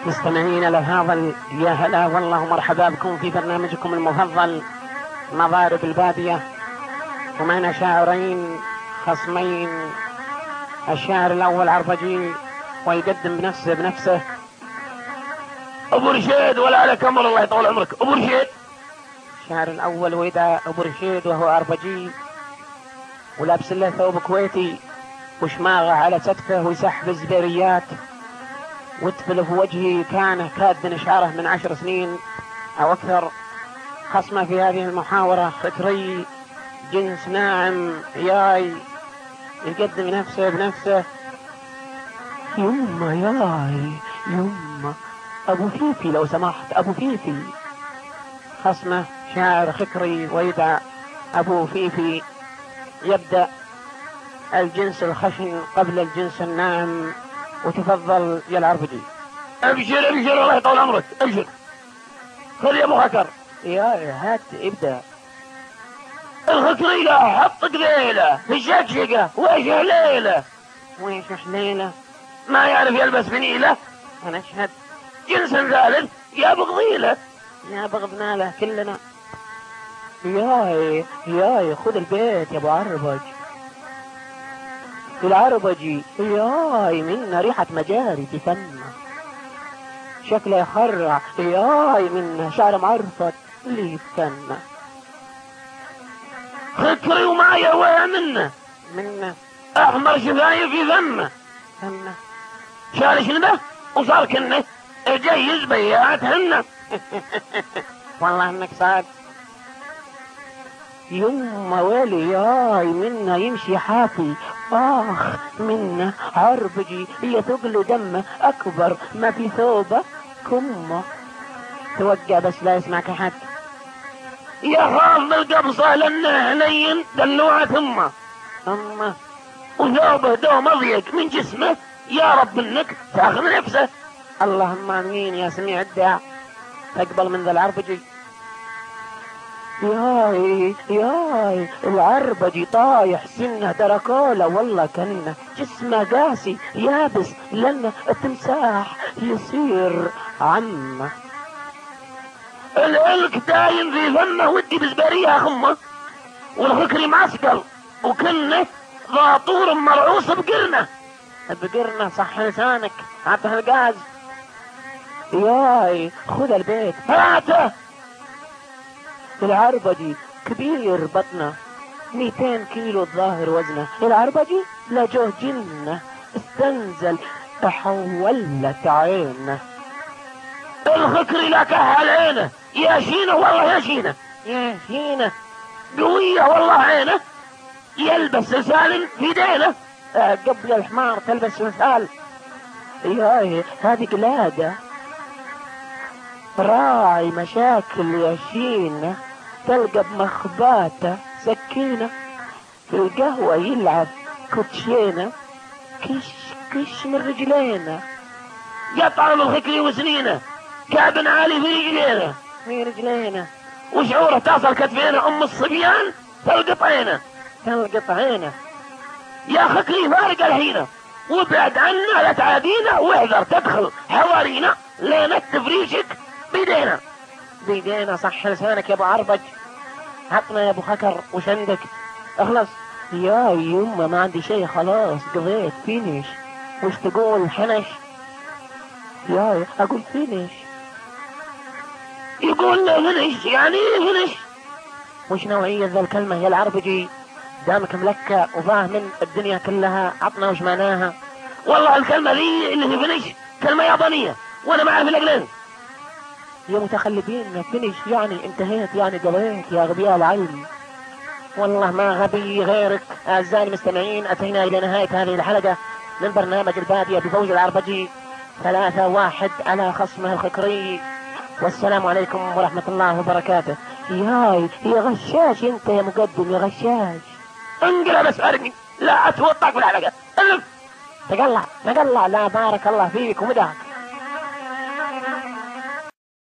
مستمعين الأفاضل، يا هلا والله مرحبا بكم في برنامجكم المفضل مضارب البادية، ومعنا شاعرين خصمين. الشاعر الأول عربجي ويقدم بنفسه أبو رشيد، ولا عليك أمر، الله يطول عمرك. أبو رشيد الشاعر الأول ويدا أبو رشيد، وهو عربجي ولابس له ثوب كويتي وشماغه على كتفه ويسحب الزبيريات، وطفل في وجهي كان كاد نشعره من 10 سنين أو أكثر. خصمه في هذه المحاورة فكري جنس ناعم عياي، يقدم نفسه بنفسه. يما ياي يما أبو فيفي لو سمحت، أبو فيفي. خصمه شاعر خكري ويدعى أبو فيفي. يبدأ الجنس الخشن قبل الجنس الناعم، وتفضل يا العربجي. أبشر أبشر، الله يطول عمرك، أبشر. خذ يا أبو خكر. يا هات ابدأ. الخكري لا حط قذيله في الشكشقة، وإيش حليله ويش حليله؟ ما يعرف يلبس فنيلة. أنا أشهد. جنس ثالث يا بغضيله، يا بغضنا له كلنا. ياي خذ البيت يا ابو عربج. العربجي ياي منا ريحة مجاري تفنى، شكله يخرع. ياي منا شعر معرفت اللي يتفنى. خكري ومعي ويا منا أحمر شفايف في فمه، فنى شال شنبه وصار كنه جيز بيات هنه. والله انك صاد. يما ويلي ياي منا يمشي حافي. اخ منا عربجي هي ثقل دمه اكبر ما في ثوبه كمه. توقع بس لا يسمعك احد. يا خاف القبصة لانه هنين دلوعة ثمه، أمه وثوبه دوم اضيق من جسمه، يا رب انك تاخذ نفسه. اللهم امين يا سميع الداع، تقبل من ذا العربجي. ياي العربجي طايح سنه تركوله، والله كنه جسمه قاسي يابس لانه التمساح يصير عمه. العلك دايم في فمه ودي بزبريها خمه، والخكري معسكر وكنه ذا طور مرعوص بقرنه. بقرنه صح لسانك، عطها الغاز. ياي خذ البيت هاته. العربجي كبير بطنه 200 كيلو الظاهر وزنه. العربجي لجوه جنه استنزل تحولت عينه. الخكري لا كهل عينه، يا شينه والله يا شينه، يا شينه قوية والله عينه، يلبس سلسال في دينه. قبل الحمار تلبس سلسال. ياي هذه قلادة راعي مشاكل يا شينه، تلقى بمخباته سكينة، في القهوة يلعب كوتشينة، كش من رجلينه. قطع من الخكري وسنينه، كعب عالي في رجلينه، وشعوره تصل كتفينه، ام الصبيان تلقط عينه. يا خكري فارق الهينه، وابعد عنا لا تعادينا، واحذر تدخل حوارينا لين تفريشك بيدينا صح لسانك يا ابو عربج. عطنا يا ابو خكر وش عندك؟ اخلص. يا يما ما عندي شيء، خلاص قضيت فينيش. وش تقول حنش؟ يا اقول فينيش. يقول فينيش يعني فينيش. وش نوعية ذا الكلمة يا العربجي؟ دامك ملكة وفاهم الدنيا كلها، عطنا وش معناها. والله الكلمة ذي اللي في فينيش كلمة يابانية، وانا ما اعرف الاقلين. يا متخلفين، فينيش يعني انتهيت، يعني قضيت يا غبياء العلم. والله ما غبي غيرك. أعزائي المستمعين، أتينا إلى نهاية هذه الحلقة من برنامج البادية بفوز العربجي 3-1 على خصمه الخكري. والسلام عليكم ورحمة الله وبركاته. يا غشاش انت يا مقدم يا غشاش. انقلب بس ارمي، لا اتوطك بالحلقة. تقلع لا بارك الله فيك ومدحك.